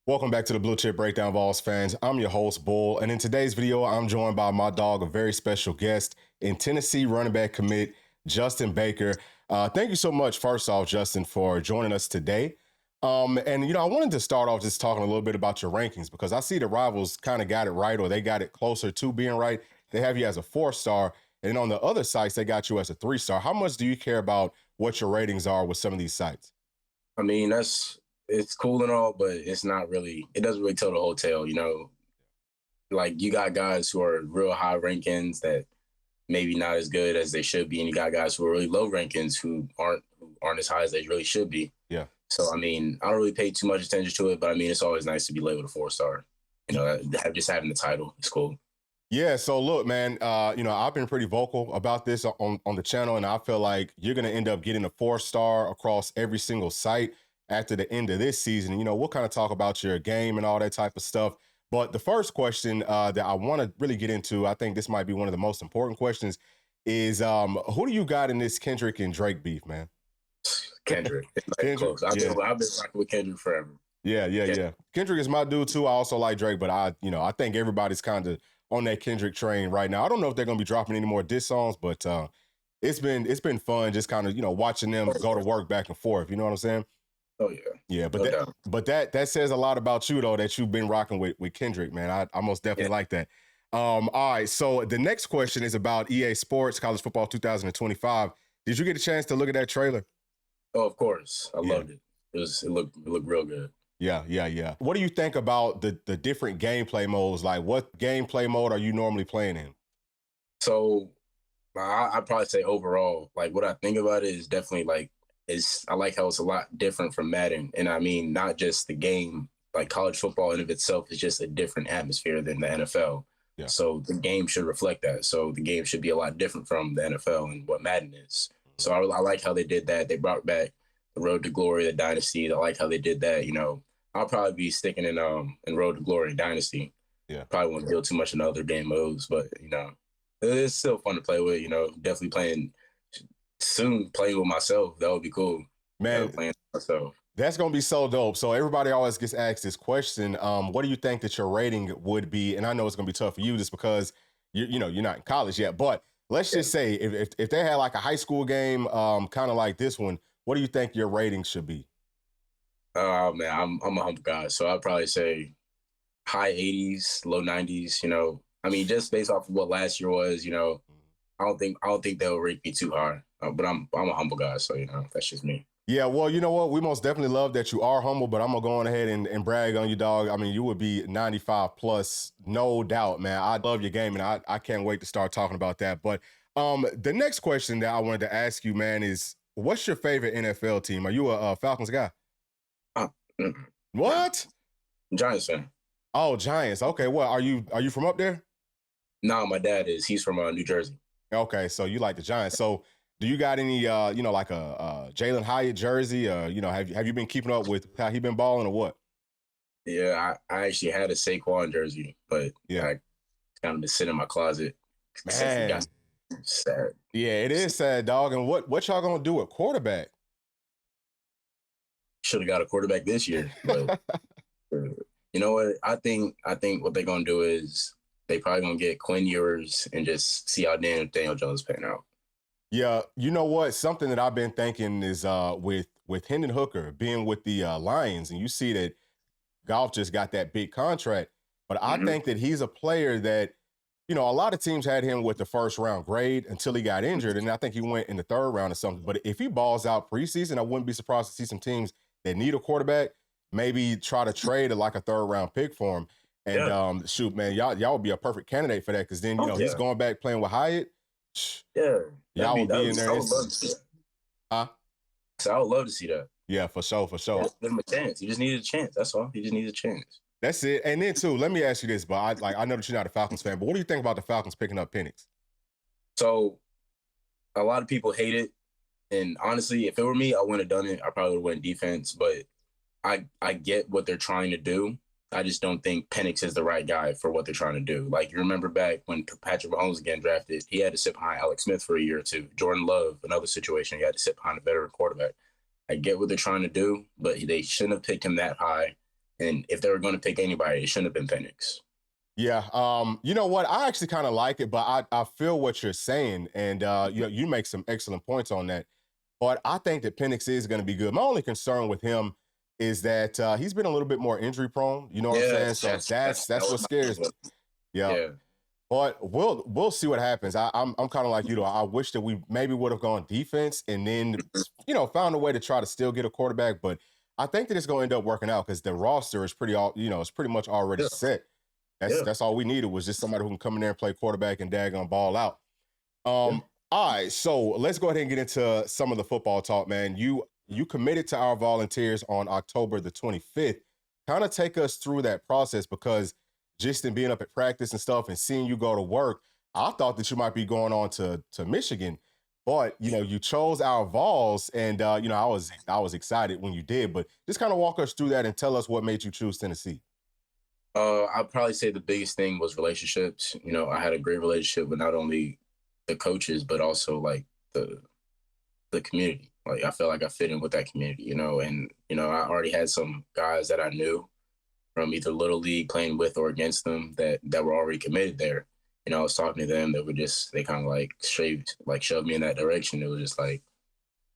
Welcome back to the Bluechip Breakdown, Vols fans. I'm your host, Bull, and in today's video, I'm joined by my dog, a very special guest in Tennessee running back commit, Justin Baker. Thank you so much, first off, Justin, for joining us today. I wanted to start off just talking a little bit about your rankings because I see the Rivals kind of got it right, or they got it closer to being right. They have you as a 4-star, and on the other sites, they got you as a 3-star. How much do you care about what your ratings are with some of these sites? I mean, it's cool and all, but it doesn't really tell the whole tale, Like you got guys who are real high rankings that maybe not as good as they should be, and you got guys who are really low rankings who aren't as high as they really should be. Yeah. So I mean, I don't really pay too much attention to it, but I mean, it's always nice to be labeled a 4-star. Just having the title is cool. Yeah, so look, man, I've been pretty vocal about this on the channel, and I feel like you're going to end up getting a 4-star across every single site after the end of this season. We'll kind of talk about your game and all that type of stuff. But the first question that I want to really get into, I think this might be one of the most important questions, is who do you got in this Kendrick and Drake beef, man? Kendrick. It's like Kendrick, close. I've been rocking with Kendrick forever. Yeah. Kendrick is my dude too. I also like Drake, but I think everybody's kind of on that Kendrick train right now. I don't know if they're gonna be dropping any more diss songs, but it's been fun just kind of watching them go to work back and forth. You know what I'm saying? Oh yeah. Yeah, but that says a lot about you though, that you've been rocking with Kendrick, man. I most definitely like that. All right, so the next question is about EA Sports College Football 2025. Did you get a chance to look at that trailer? Oh, of course. I loved it. It looked real good. Yeah. What do you think about the different gameplay modes? Like, what gameplay mode are you normally playing in? So I'd probably say overall, like what I think about it is definitely I like how it's a lot different from Madden. And I mean, not just the game, like college football in of itself is just a different atmosphere than the NFL. Yeah. So the game should reflect that. So the game should be a lot different from the NFL and what Madden is. So I like how they did that. They brought back the Road to Glory, the Dynasty. I like how they did that. I'll probably be sticking in Road to Glory Dynasty. Yeah. Probably won't deal too much in other game modes, but it's still fun to play with. Definitely playing with myself. That would be cool. Man, playing with myself. That's gonna be so dope. So everybody always gets asked this question. What do you think that your rating would be? And I know it's gonna be tough for you just because you're not in college yet. But let's just say if they had like a high school game, kind of like this one, what do you think your rating should be? Oh man, I'm a humble guy, so I'd probably say high 80s, low 90s. I mean, just based off of what last year was, I don't think they'll rate me too high. But I'm a humble guy, so that's just me. Yeah, well, you know what? We most definitely love that you are humble, but I'm gonna go on ahead and brag on you, dog. I mean, you would be 95 plus, no doubt, man. I love your game, and I can't wait to start talking about that. But the next question that I wanted to ask you, man, is what's your favorite NFL team? Are you a Falcons guy? What? Giants fan. Oh, Giants. Okay. Well, are you from up there? No, my dad is. He's from New Jersey. Okay, so you like the Giants. So do you got any like a Jalen Hyatt jersey? Have you been keeping up with how he been balling or what? Yeah, I actually had a Saquon jersey, but yeah, I kind of been sitting in my closet. Man. Sad. Yeah, it is sad, dog. And what y'all gonna do at quarterback? Should have got a quarterback this year, but you know what? I think what they're gonna do is they probably gonna get Quinn Ewers and just see how Daniel Jones pan out. Yeah, you know what? Something that I've been thinking is with Hendon Hooker being with the Lions, and you see that Goff just got that big contract. But I think that he's a player that, a lot of teams had him with the first round grade until he got injured, and I think he went in the third round or something. But if he balls out preseason, I wouldn't be surprised to see some teams that need a quarterback maybe try to trade like a third round pick for him. And shoot, man, y'all would be a perfect candidate for that because then he's going back playing with Hyatt. Yeah, y'all would be in there. Huh? So I would love to see that. Yeah, for sure. Give him a chance. He just needed a chance. That's all. He just needs a chance. That's it. And then too, let me ask you this, but I know that you're not a Falcons fan, but what do you think about the Falcons picking up Penix? So a lot of people hate it. And honestly, if it were me, I wouldn't have done it. I probably would have went defense, but I get what they're trying to do. I just don't think Penix is the right guy for what they're trying to do. Like, you remember back when Patrick Mahomes was getting drafted, he had to sit behind Alex Smith for a year or two. Jordan Love, another situation, he had to sit behind a veteran quarterback. I get what they're trying to do, but they shouldn't have picked him that high. And if they were going to pick anybody, it shouldn't have been Penix. Yeah. You know what? I actually kind of like it, but I feel what you're saying. And you make some excellent points on that. But I think that Penix is going to be good. My only concern with him is that he's been a little bit more injury prone. You know what I'm saying? So that's what scares me. Yeah. But we'll see what happens. I'm kind of like you though. I wish that we maybe would have gone defense and then found a way to try to still get a quarterback. But I think that it's going to end up working out because the roster is it's pretty much already set. That's all we needed was just somebody who can come in there and play quarterback and daggone ball out. All right, so let's go ahead and get into some of the football talk, man. You committed to our Volunteers on October the 25th. Kind of take us through that process because just in being up at practice and stuff and seeing you go to work, I thought that you might be going on to Michigan, but you chose our Vols, and I was excited when you did. But just kind of walk us through that and tell us what made you choose Tennessee. I'd probably say the biggest thing was relationships. I had a great relationship with not only the coaches, but also like the community. Like I felt like I fit in with that community, and I already had some guys that I knew from either Little League playing with or against them that were already committed there. I was talking to them that they kind of like shoved me in that direction. It was just like,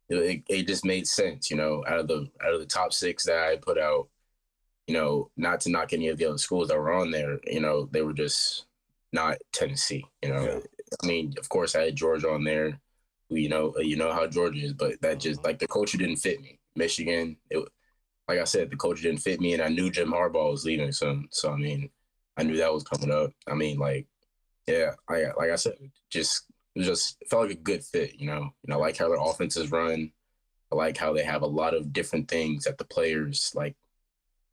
it just made sense, out of the top 6 that I put out, not to knock any of the other schools that were on there, they were just not Tennessee, Yeah. I mean, of course I had Georgia on there, you know how Georgia is, but that just like the culture didn't fit me. Michigan, like I said, the culture didn't fit me, and I knew Jim Harbaugh was leaving soon. So, I mean, I knew that was coming up. I mean, like I said, it felt like a good fit, I like how their offenses run. I like how they have a lot of different things that the players, like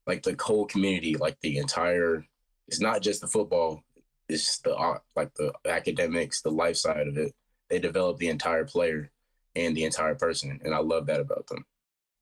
the whole community, like the entire, it's not just the football, it's the academics, the life side of it. They develop the entire player and the entire person, and I love that about them.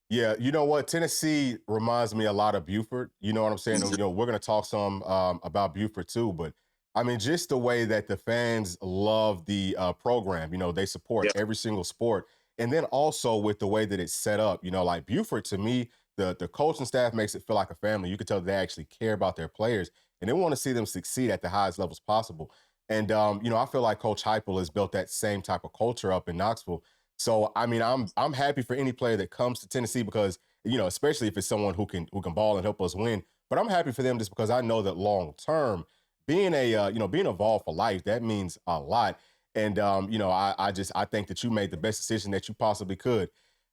Yeah, you know what? Tennessee reminds me a lot of Buford. You know what I'm saying? We're going to talk some about Buford too, but I mean, just the way that the fans love the program. They support every single sport, and then also with the way that it's set up. Like Buford, to me, the coaching staff makes it feel like a family. You can tell they actually care about their players, and they want to see them succeed at the highest levels possible. And I feel like Coach Heupel has built that same type of culture up in Knoxville. So, I mean, I'm happy for any player that comes to Tennessee because, especially if it's someone who can ball and help us win. But I'm happy for them just because I know that long term, being a Vol for life, that means a lot. And I think that you made the best decision that you possibly could.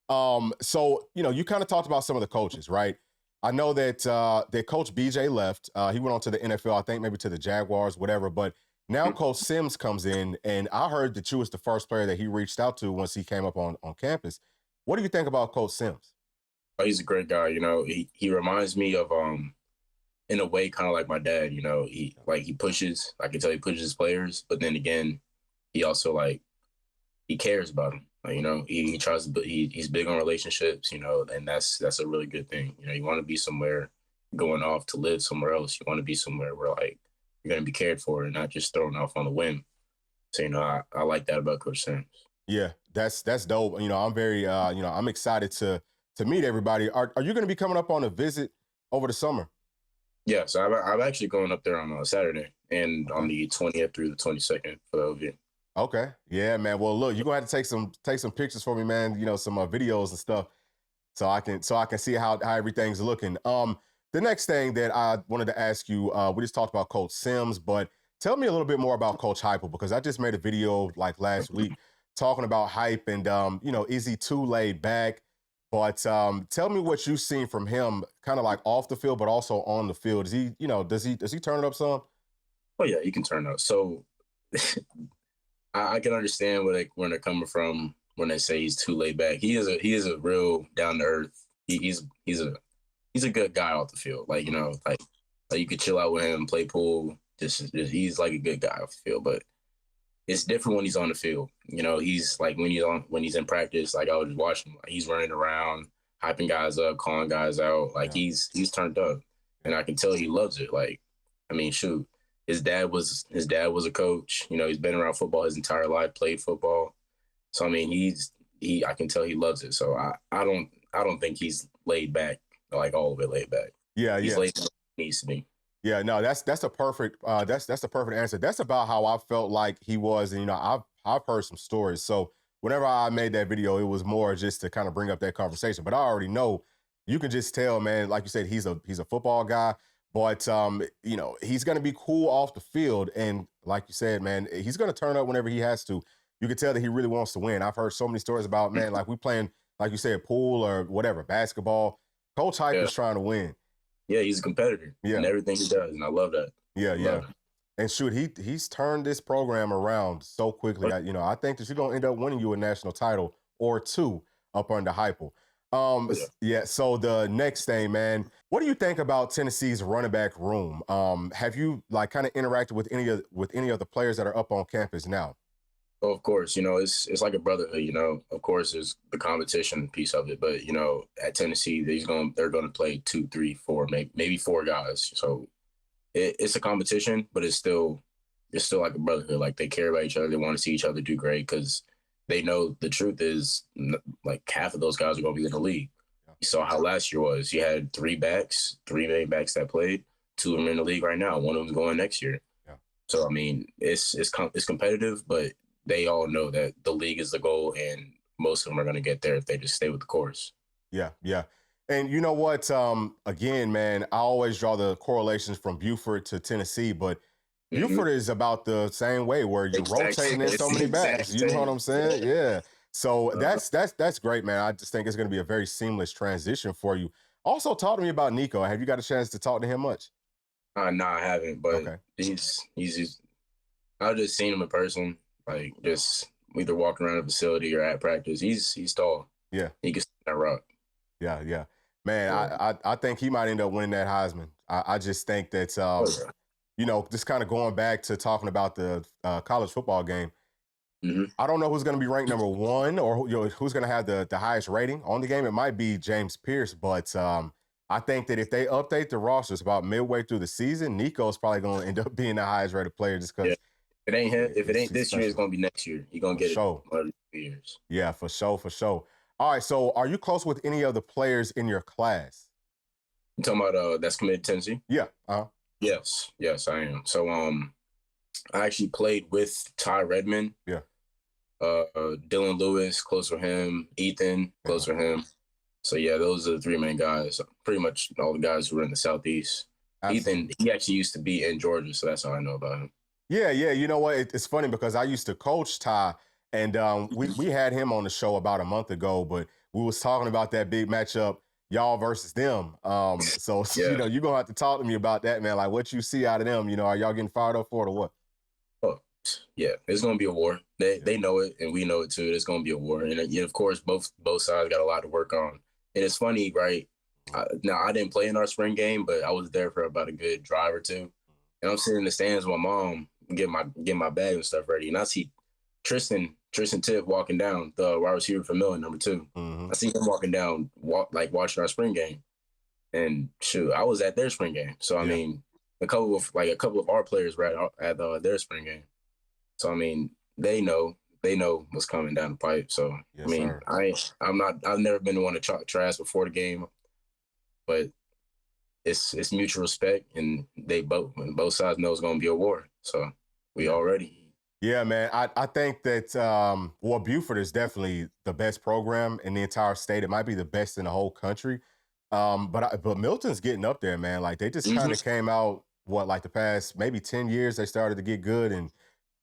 So you kind of talked about some of the coaches, right? I know that Coach BJ left. He went on to the NFL, I think maybe to the Jaguars, whatever. But now Coach Sims comes in, and I heard that you was the first player that he reached out to once he came up on campus. What do you think about Coach Sims? Oh, he's a great guy. He reminds me of in a way kind of like my dad. He pushes. I can tell he pushes his players, but then again, he also he cares about them. He tries to. He's big on relationships. And that's a really good thing. You want to be somewhere going off to live somewhere else. You want to be somewhere where you're going to be cared for and not just thrown off on a whim. So, I like that about Coach Sims. Yeah, that's dope. I'm very, I'm excited to meet everybody. Are you going to be coming up on a visit over the summer? Yeah, so I'm actually going up there on Saturday and on the 20th through the 22nd for the OV. Okay. Yeah, man. Well, look, you're going to have to take some pictures for me, man, some videos and stuff so I can see how everything's looking. The next thing that I wanted to ask you, we just talked about Coach Sims, but tell me a little bit more about Coach Heupel because I just made a video last week talking about hype and, is he too laid back? But tell me what you've seen from him kind of off the field, but also on the field. Is he, does he turn it up some? Oh, yeah, he can turn it up. So I can understand where they're coming from when they say he's too laid back. He is a real down to earth. He's a good guy off the field. You could chill out with him, play pool. He's like a good guy off the field. But it's different when he's on the field. He's when he's in practice. I was watching him. He's running around, hyping guys up, calling guys out. He's turned up, and I can tell he loves it. Shoot, his dad was a coach. He's been around football his entire life, played football. So I can tell he loves it. So I don't think he's laid back. All of it laid back. Yeah, He's yeah. laid out he needs to be. Yeah, no, that's a perfect that's a perfect answer. That's about how I felt like he was, and I've heard some stories. So whenever I made that video, it was more just to kind of bring up that conversation. But I already know you can just tell, man. Like you said, he's a football guy, but he's gonna be cool off the field, and like you said, man, he's gonna turn up whenever he has to. You can tell that he really wants to win. I've heard so many stories about, man, like we playing, like you said, pool or whatever, basketball. Coach Hype Yeah. is trying to win. Yeah, he's a competitor in everything he does, and I love that. Yeah. And shoot, he's turned this program around so quickly. I think that you're gonna end up winning you a national title or two up under Heupel. Yeah. So the next thing, man, what do you think about Tennessee's running back room? Have you like kind of interacted with any of the players that are up on campus now? Oh, of course, it's like a brotherhood. Of course, there's the competition piece of it, but at Tennessee, they're gonna play 2, 3, 4, maybe 4 guys. So it's a competition, but it's still like a brotherhood. Like they care about each other. They want to see each other do great because they know the truth is like half of those guys are gonna be in the league. You saw how last year was. You had 3 main backs that played. 2 of them in the league right now. One of them's going next year. Yeah. So I mean, it's competitive, but they all know that the league is the goal, and most of them are going to get there if they just stay with the course. Yeah. And you know what? Again, man, I always draw the correlations from Buford to Tennessee, but Buford is about the same way where you're rotating in so many backs. You know what I'm saying? Yeah. So that's great, man. I just think it's going to be a very seamless transition for you. Also, talk to me about Nico. Have you got a chance to talk to him much? No, I haven't, but Okay. he's I've just seen him in person. Like just either walking around the facility or at practice. He's tall. Yeah. He can stand that rock. Yeah. Man, I think he might end up winning that Heisman. I just think that just kind of going back to talking about the college football game. Mm-hmm. I don't know who's going to be ranked number 1 or who's going to have the highest rating on the game. It might be James Pierce, but I think that if they update the rosters about midway through the season, Nico's probably going to end up being the highest rated player just because. Yeah. If it ain't this year, it's gonna be next year. You're gonna get it 1 years. Yeah, for sure. All right, so are you close with any of the players in your class? You talking about that's committed to Tennessee? Yeah. Yes, I am. So I actually played with Ty Redmond. Yeah. Dylan Lewis, close with him. Ethan, close with him. So yeah, those are the 3 main guys. Pretty much all the guys who were in the Southeast. Absolutely. Ethan, he actually used to be in Georgia, so that's all I know about him. Yeah. You know what? It's funny because I used to coach Ty, and we had him on the show about a month ago, but we was talking about that big matchup, y'all versus them. So you're going to have to talk to me about that, man. Like what you see out of them, are y'all getting fired up for it or what? Oh, yeah. It's going to be a war. They know it, and we know it too. It's going to be a war. And of course, both sides got a lot to work on. And it's funny, right? Now, I didn't play in our spring game, but I was there for about a good drive or two. And I'm sitting in the stands with my mom, getting my bag and stuff ready. And I see Tristan Tip walking down, the wide receiver for Millen, number 2. Mm-hmm. I see him walking down, watching our spring game. And shoot, I was at their spring game. So, I mean, a couple of our players were at their spring game. So, I mean, they know what's coming down the pipe. So, yes, I mean, I've never been the one to trash before the game, but it's mutual respect, and both sides know it's going to be a war. So we all ready. Yeah, man. I think that Buford is definitely the best program in the entire state. It might be the best in the whole country. But Milton's getting up there, man. Like they just kind of came out like the past maybe 10 years they started to get good, and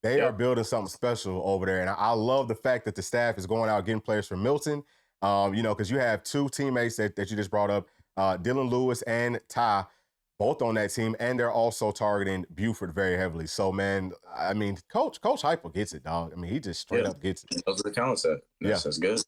they are building something special over there. And I love the fact that the staff is going out getting players from Milton. Because you have 2 teammates that you just brought up, Dylan Lewis and Ty, both on that team, and they're also targeting Buford very heavily. So, man, I mean, Coach Heupel gets it, dog. I mean, he just straight up gets it. Those are the talent set. That's good.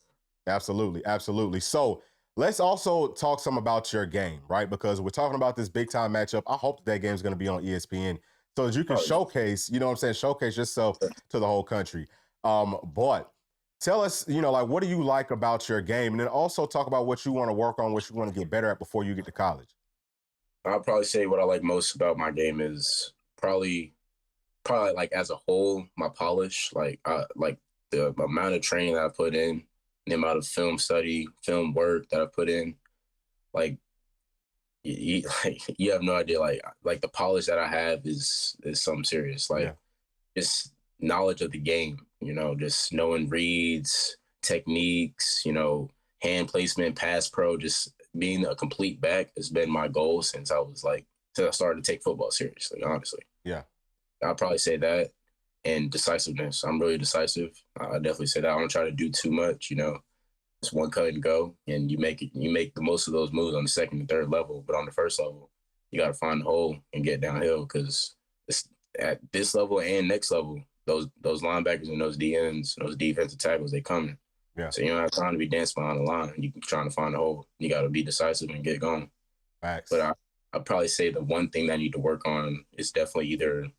Absolutely. So let's also talk some about your game, right? Because we're talking about this big-time matchup. I hope that game's going to be on ESPN so that you can showcase yourself to the whole country. But tell us, what do you like about your game? And then also talk about what you want to work on, what you want to get better at before you get to college. I'll probably say what I like most about my game is probably like as a whole, my polish, like the amount of training that I put in, the amount of film study, film work that I put in. Like you have no idea. Like the polish that I have is something serious. Yeah. Like just knowledge of the game. Just knowing reads, techniques. Hand placement, pass pro. Just being a complete back has been my goal since I started to take football seriously. Honestly, Yeah. I'd probably say that. And decisiveness. I'm really decisive. I definitely say that. I don't try to do too much. It's one cut and go, and you make the most of those moves on the second and third level. But on the first level, you got to find the hole and get downhill because at this level and next level, those linebackers and those DNs, those defensive tackles, they coming. Yeah. So you don't have time to be dancing behind the line. You're trying to find the hole. You got to be decisive and get going. Facts. But I'd probably say the one thing that I need to work on is definitely either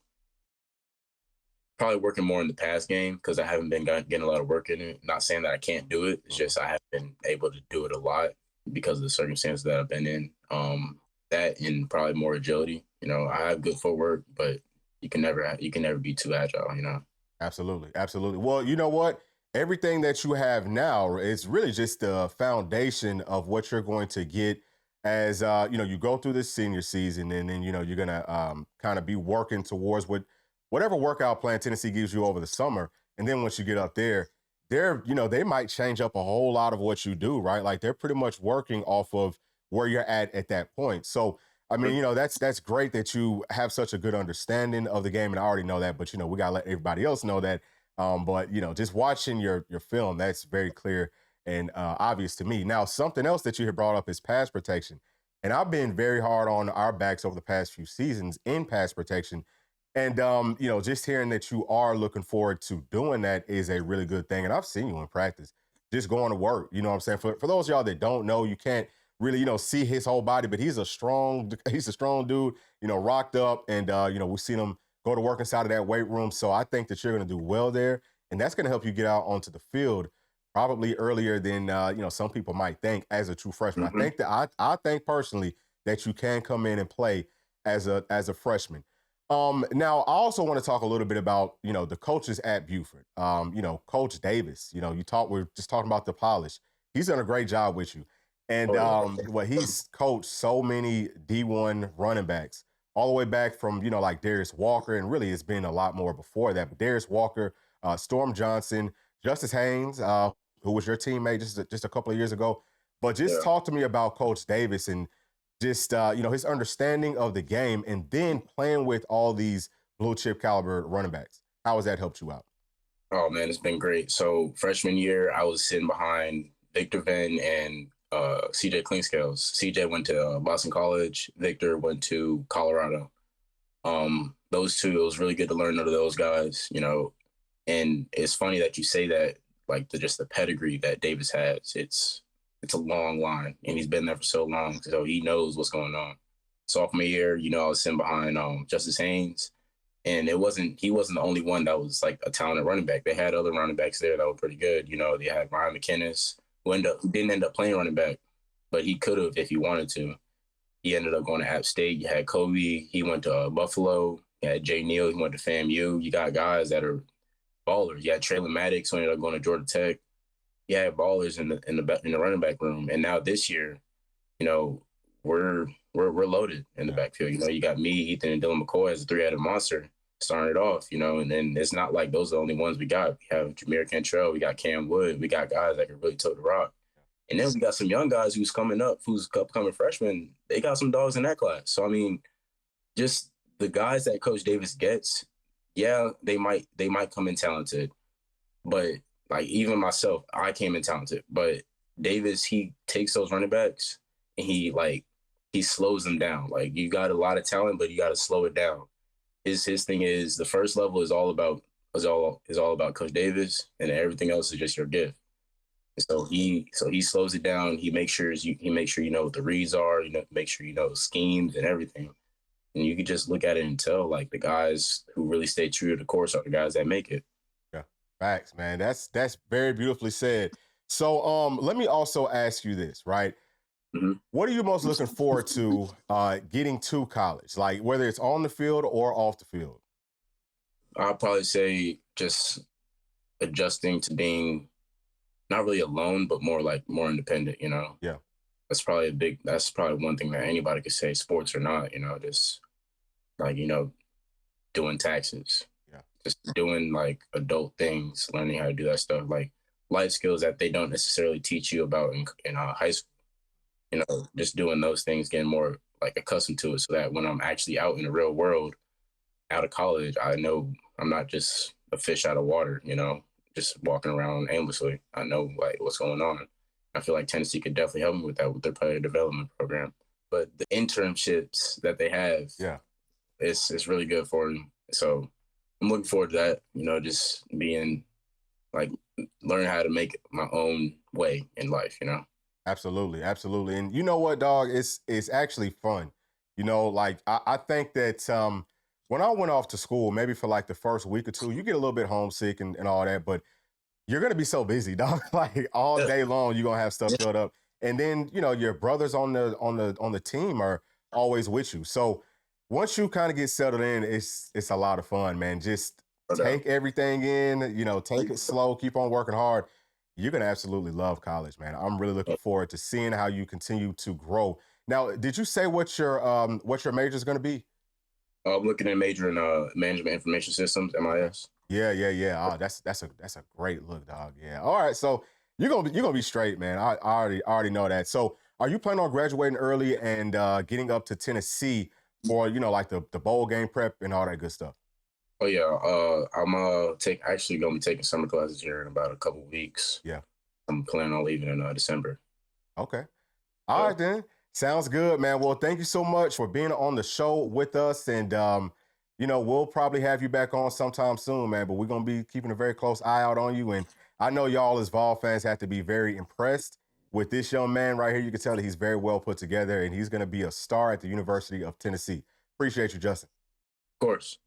probably working more in the pass game because I haven't been getting a lot of work in it. Not saying that I can't do it. It's just I haven't been able to do it a lot because of the circumstances that I've been in. That and probably more agility. I have good footwork, but you can never be too agile. Absolutely. Absolutely. Well, you know what? Everything that you have now is really just the foundation of what you're going to get as you go through this senior season, and then you're gonna kind of be working towards whatever workout plan Tennessee gives you over the summer. And then once you get up there, they might change up a whole lot of what you do, right? Like they're pretty much working off of where you're at that point. So, I mean, that's great that you have such a good understanding of the game. And I already know that, but, we got to let everybody else know that. But, just watching your film, that's very clear and obvious to me. Now, something else that you had brought up is pass protection. And I've been very hard on our backs over the past few seasons in pass protection. And, just hearing that you are looking forward to doing that is a really good thing. And I've seen you in practice, just going to work. You know what I'm saying? For those of y'all that don't know, you can't really, see his whole body, but he's a strong dude, rocked up. And, we've seen him go to work inside of that weight room. So I think that you're going to do well there. And that's going to help you get out onto the field probably earlier than, some people might think as a true freshman. Mm-hmm. I think that I think personally that you can come in and play as a freshman. Now I also want to talk a little bit about, the coaches at Buford. Coach Davis, we're just talking about the polish. He's done a great job with you. And he's coached so many D1 running backs all the way back from, like Darius Walker. And really it's been a lot more before that. But Darius Walker, Storm Johnson, Justice Haynes, who was your teammate just a couple of years ago. But just talk to me about Coach Davis and just, his understanding of the game and then playing with all these blue chip caliber running backs. How has that helped you out? Oh, man, it's been great. So freshman year, I was sitting behind Victor Venn and CJ Clinkscales. CJ went to Boston College. Victor went to Colorado. Those two, it was really good to learn under those guys, And it's funny that you say that, like just the pedigree that Davis has. It's a long line, and he's been there for so long, so he knows what's going on. Sophomore year, I was sitting behind Justice Haynes, and he wasn't the only one that was like a talented running back. They had other running backs there that were pretty good. They had Ryan McKinnis, who didn't end up playing running back, but he could have if he wanted to. He ended up going to App State. You had Kobe. He went to Buffalo. You had Jay Neal. He went to FAMU. You got guys that are ballers. You had Traylon Maddox, who ended up going to Georgia Tech. You had ballers in the running back room. And now this year, we're loaded in the backfield. You got me, Ethan, and Dylan McCoy as a three-headed monster starting it off, and then it's not like those are the only ones we got. We have Jameer Cantrell, we got Cam Wood, we got guys that can really tote the rock. And then we got some young guys who's upcoming freshmen. They got some dogs in that class. So, I mean, just the guys that Coach Davis gets, yeah, they might come in talented, but like even myself, I came in talented, but Davis, he takes those running backs and he slows them down. Like you got a lot of talent, but you got to slow it down. His thing is the first level is all about Coach Davis, and everything else is just your gift. And so he slows it down. He makes sure you know what the reads are. Make sure you know schemes and everything. And you can just look at it and tell like the guys who really stay true to the course are the guys that make it. Facts, man. That's very beautifully said. So let me also ask you this, right? Mm-hmm. What are you most looking forward to getting to college? Like whether it's on the field or off the field? I'd probably say just adjusting to being not really alone, but more independent, Yeah. That's probably one thing that anybody could say, sports or not, just like, doing taxes, Yeah. just doing like adult things, learning how to do that stuff, like life skills that they don't necessarily teach you about in high school. Just doing those things, getting more like accustomed to it, so that when I'm actually out in the real world, out of college, I know I'm not just a fish out of water. Just walking around aimlessly. I know like what's going on. I feel like Tennessee could definitely help me with that with their player development program. But the internships that they have, Yeah. it's really good for them. So I'm looking forward to that. Just being like learning how to make my own way in life. Absolutely, absolutely. And you know what, dog? It's actually fun. Like I think that when I went off to school, maybe for like the first week or two, you get a little bit homesick and all that, but you're gonna be so busy, dog. Like all Yeah. day long, you're gonna have stuff Yeah. filled up. And then, your brothers on the team are always with you. So once you kind of get settled in, it's a lot of fun, man. Just take everything in, take it slow, keep on working hard. You're gonna absolutely love college, man. I'm really looking forward to seeing how you continue to grow. Now, did you say what your major is gonna be? I'm looking at major in management information systems, MIS. Yeah. That's a great look, dog. Yeah. All right. So you're gonna be straight, man. I already know that. So are you planning on graduating early and getting up to Tennessee for like the bowl game prep and all that good stuff? Oh yeah, I'm actually gonna be taking summer classes here in about a couple weeks. Yeah. I'm planning on leaving in December. Okay. All right then. Sounds good, man. Well, thank you so much for being on the show with us. And we'll probably have you back on sometime soon, man. But we're gonna be keeping a very close eye out on you. And I know y'all as Vol fans have to be very impressed with this young man right here. You can tell that he's very well put together and he's gonna be a star at the University of Tennessee. Appreciate you, Justin. Of course.